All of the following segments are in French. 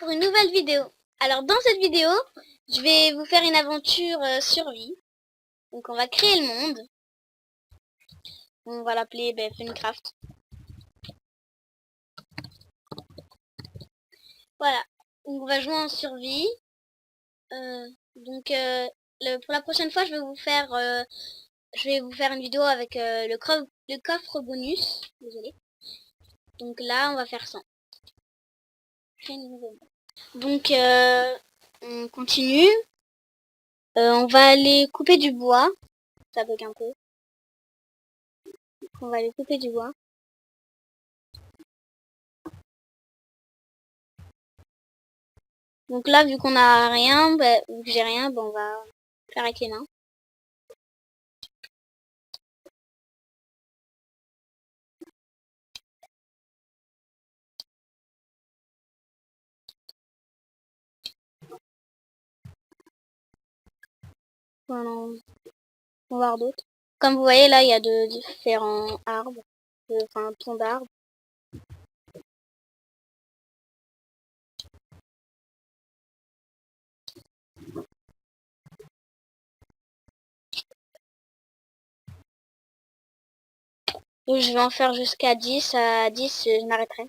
pour une nouvelle vidéo. Alors dans cette vidéo, je vais vous faire une aventure survie. Donc on va créer le monde. On va l'appeler Funcraft. Voilà. Donc on va jouer en survie. Pour la prochaine fois, je vais vous faire une vidéo avec le coffre bonus. Désolé. Donc là, on va faire ça. Donc on continue. On va aller couper du bois. Ça bug un peu. On va aller couper du bois. Donc là, vu qu'on a rien, vu que j'ai rien, on va faire avec les mains. Voilà. On va voir d'autres. Comme vous voyez, là, il y a de différents arbres. Enfin, troncs d'arbres. Donc, je vais en faire jusqu'à 10. À 10, je m'arrêterai.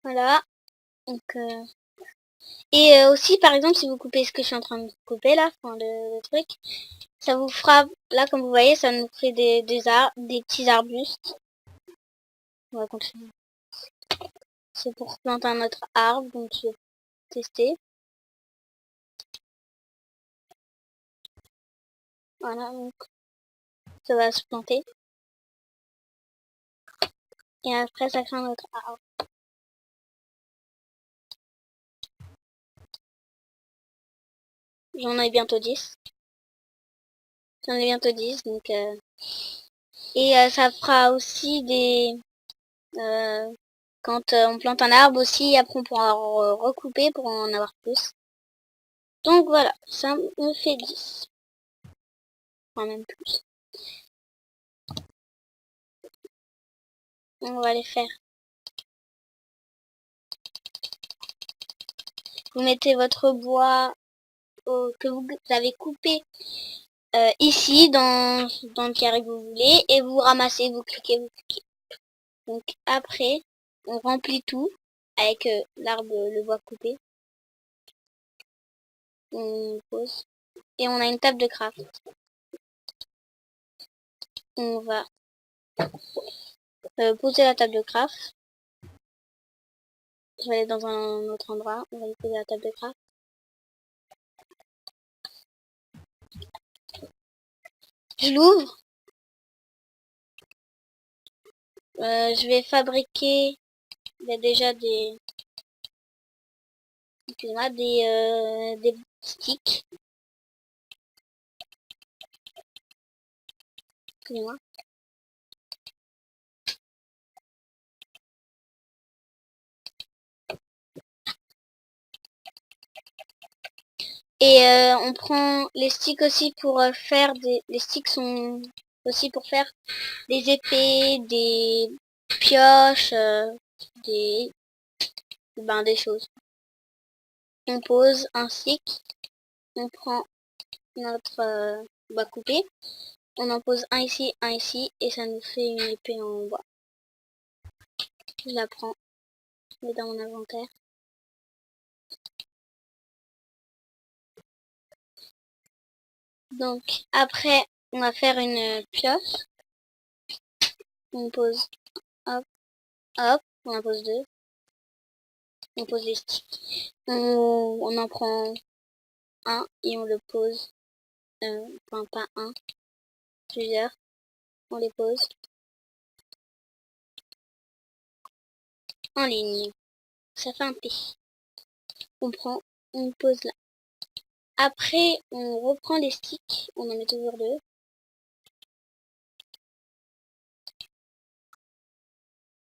Voilà. Donc, aussi, par exemple, si vous coupez ce que je suis en train de couper là, enfin, le truc, ça vous fera, là, comme vous voyez, ça nous fait des petits arbustes. On va continuer. C'est pour planter un autre arbre, donc je vais tester. Voilà, donc ça va se planter. Et après, ça crée un autre arbre. J'en ai bientôt 10. J'en ai bientôt 10, donc... ça fera aussi des... quand on plante un arbre aussi, après on pourra recouper pour en avoir plus. Donc voilà, ça me fait 10. Enfin, même plus. On va les faire. Vous mettez votre bois que vous avez coupé ici, dans le carré que vous voulez, et vous ramassez, vous cliquez. Donc après, on remplit tout avec l'arbre, le bois coupé. On pose. Et on a une table de craft. On va poser la table de craft. Je vais aller dans un autre endroit. On va y poser la table de craft. Je l'ouvre. Je vais fabriquer déjà des sticks. Excusez-moi. Et on prend les sticks aussi pour faire des... Les sticks sont aussi pour faire des épées, des pioches, des choses. On pose un stick, on prend notre bois coupé, on en pose un ici, et ça nous fait une épée en bois. Je la prends, je mets dans mon inventaire. Donc après, on va faire une pioche. On pose, hop, hop, on en pose deux. On pose les sticks. On en prend un et on le pose. Enfin, pas un, plusieurs. On les pose en ligne. Ça fait un P. On prend, on pose là. Après, on reprend les sticks. On en met toujours deux.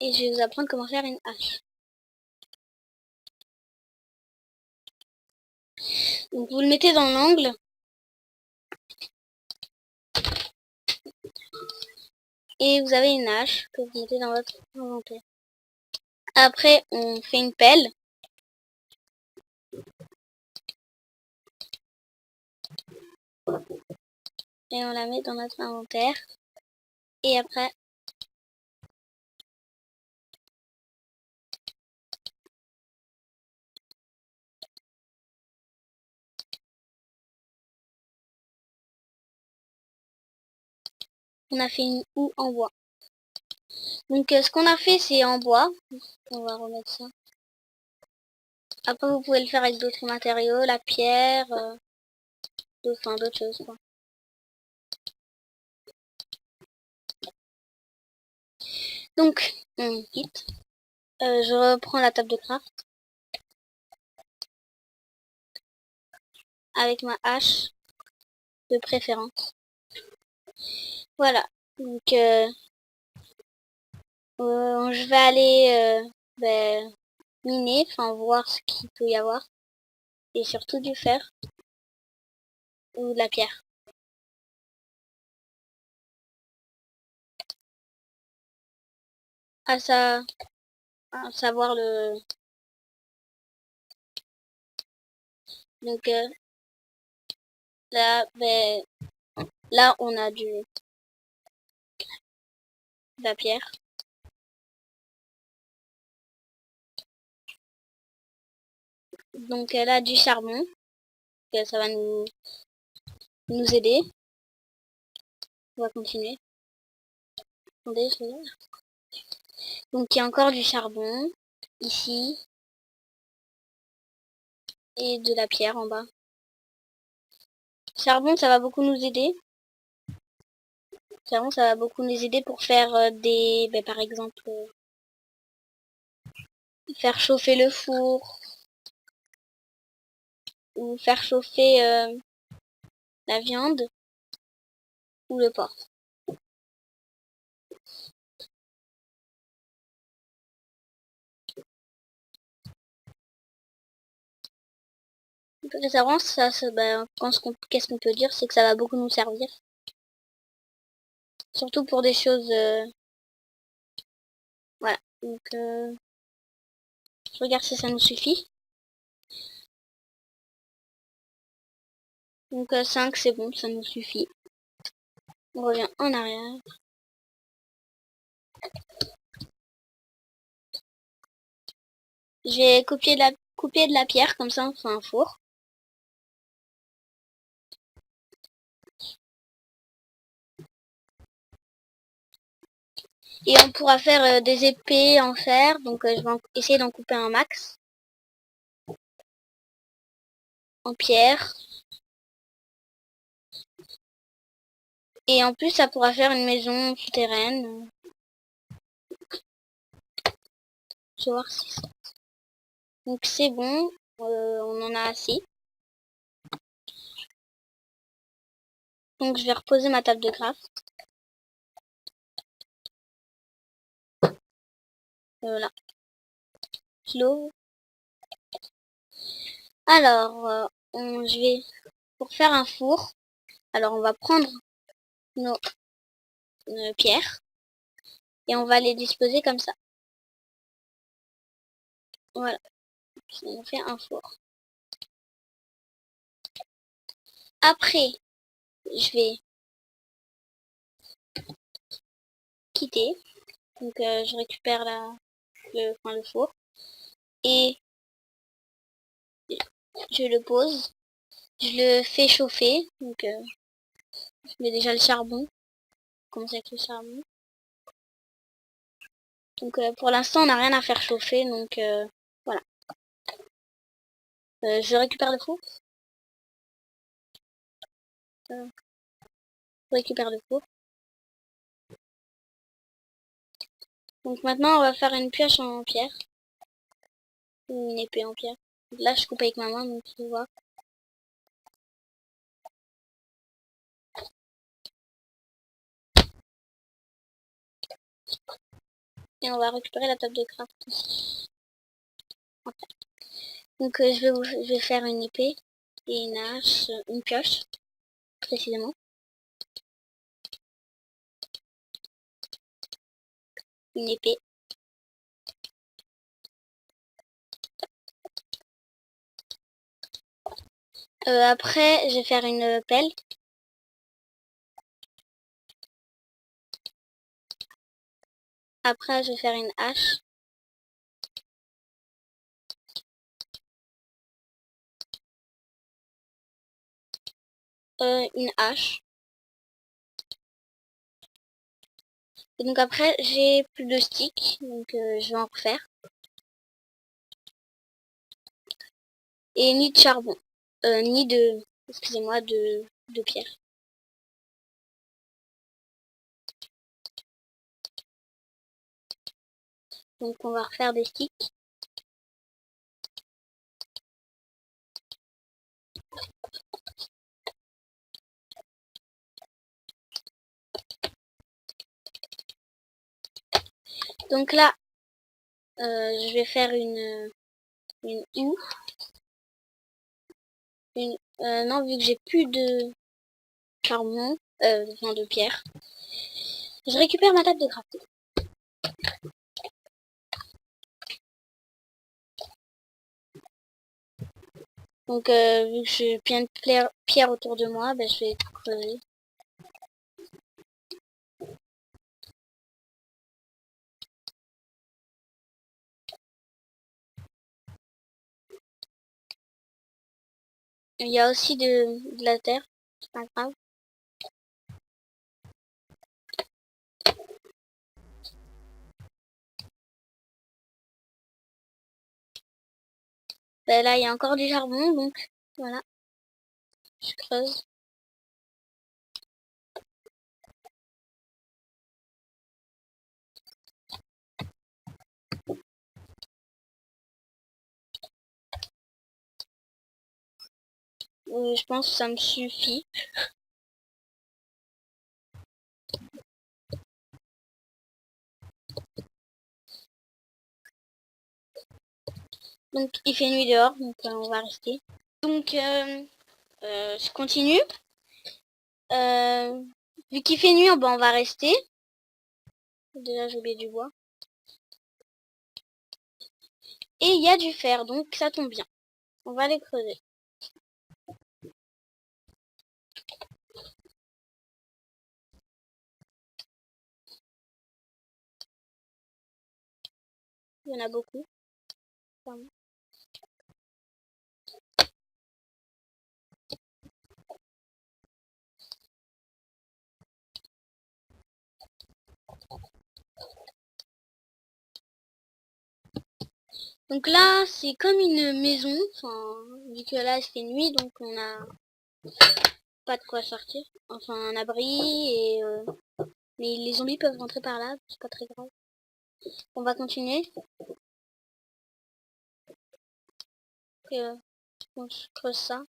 Et je vais vous apprendre comment faire une hache. Donc vous le mettez dans l'angle. Et vous avez une hache que vous mettez dans votre inventaire. Après, on fait une pelle. Et on la met dans notre inventaire. Et après, on a fait une houe en bois. Donc ce qu'on a fait, c'est en bois. On va remettre ça. Après, vous pouvez le faire avec d'autres matériaux, la pierre, d'autres choses, quoi. Donc, on quitte. Je reprends la table de craft avec ma hache de préférence. Voilà. Donc, je vais aller miner, enfin voir ce qu'il peut y avoir. Et surtout du fer ou de la pierre. À savoir le... Donc là, là on a de la pierre. Donc là du charbon. Ça va nous aider. On va continuer. Attendez, donc il y a encore du charbon ici et de la pierre en bas. Charbon, ça va beaucoup nous aider. Charbon, ça va beaucoup nous aider pour faire des, par exemple, faire chauffer le four ou faire chauffer la viande ou le porc. Les avances, qu'est-ce qu'on peut dire, c'est que ça va beaucoup nous servir. Surtout pour des choses... voilà. Donc, je regarde si ça nous suffit. Donc 5, c'est bon, ça nous suffit. On revient en arrière. Je vais couper de la pierre, comme ça on fait un four. Et on pourra faire des épées en fer, donc je vais essayer d'en couper un max. En pierre. Et en plus, ça pourra faire une maison souterraine. Je vais voir si ça... Donc c'est bon, on en a assez. Donc je vais reposer ma table de craft. Voilà. Kilo. Alors, je vais... Pour faire un four, alors on va prendre nos pierres. Et on va les disposer comme ça. Voilà. On fait un four. Après, je vais quitter. Donc je récupère le four. Et je le pose. Je le fais chauffer. Donc je mets déjà le charbon. Commence avec le charbon. Donc pour l'instant on n'a rien à faire chauffer. Donc voilà. Je récupère le four. Je récupère le four. Donc maintenant on va faire une pioche en pierre. Ou une épée en pierre. Donc, là je coupe avec ma main, donc tu vois. Et on va récupérer la table de craft ici. Okay. Donc je vais faire une épée et une hache, une pioche précisément. une épée. Après, je vais faire une pelle. Après, je vais faire une hache. Une hache. Et donc après, j'ai plus de sticks, donc je vais en refaire. Et ni de charbon, ni de, excusez-moi, de pierre. Donc on va refaire des sticks. Donc là, je vais faire une houe. Non, vu que j'ai plus de charbon, enfin de pierre, je récupère ma table de crafting. Donc vu que j'ai plein de pierres autour de moi, ben, je vais tout creuser. Il y a aussi de la terre, c'est pas grave. Ben là, il y a encore du charbon, donc voilà, je creuse. Je pense que ça me suffit. Donc il fait nuit dehors, donc on va rester. Donc je continue. Vu qu'il fait nuit, ben, on va rester. Déjà j'ai oublié du bois. Et il y a du fer, donc ça tombe bien. On va les creuser. Il y en a beaucoup. Pardon. Donc là, c'est comme une maison. Enfin, vu que là, il fait nuit, donc on a pas de quoi sortir. Enfin, un abri et... mais les zombies peuvent rentrer par là, c'est pas très grave. On va continuer. On se creuse ça.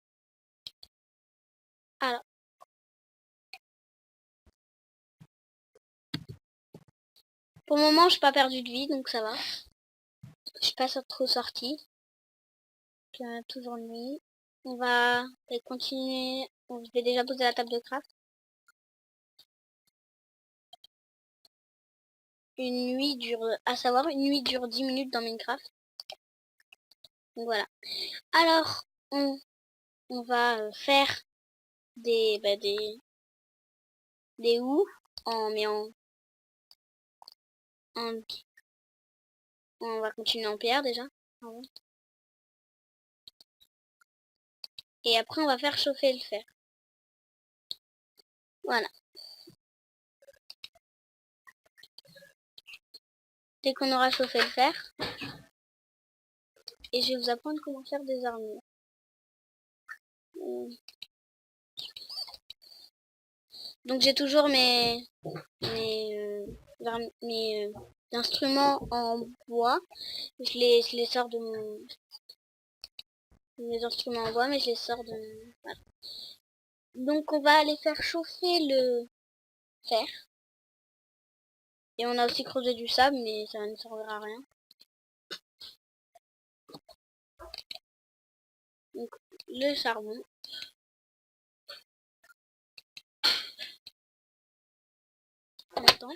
Alors. Pour le moment, j'ai pas perdu de vie, donc ça va. Je suis pas trop sortie. Toujours nuit. On va continuer. Je vais déjà poser la table de craft. Une nuit dure, à savoir, une nuit dure 10 minutes dans Minecraft. Donc voilà. Alors, on va faire des houes mais on va continuer en pierre déjà. Et après, on va faire chauffer le fer. Voilà. Dès qu'on aura chauffé le fer, et je vais vous apprendre comment faire des armures. Donc j'ai toujours mes instruments en bois. Je les sors de mes instruments en bois, mais je les sors de... Voilà. Donc on va aller faire chauffer le fer. Et on a aussi creusé du sable, mais ça ne servira à rien. Donc le charbon. Attends.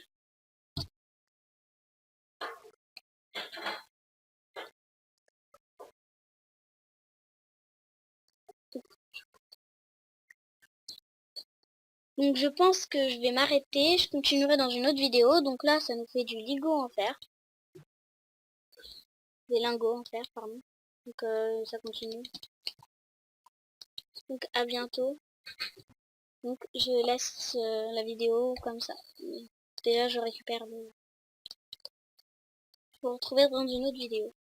Donc je pense que je vais m'arrêter, je continuerai dans une autre vidéo. Donc là ça nous fait du Lego en fer. Des lingots en fer, pardon. Donc ça continue. Donc à bientôt. Donc je laisse la vidéo comme ça. Déjà je récupère le... Je vous retrouver dans une autre vidéo.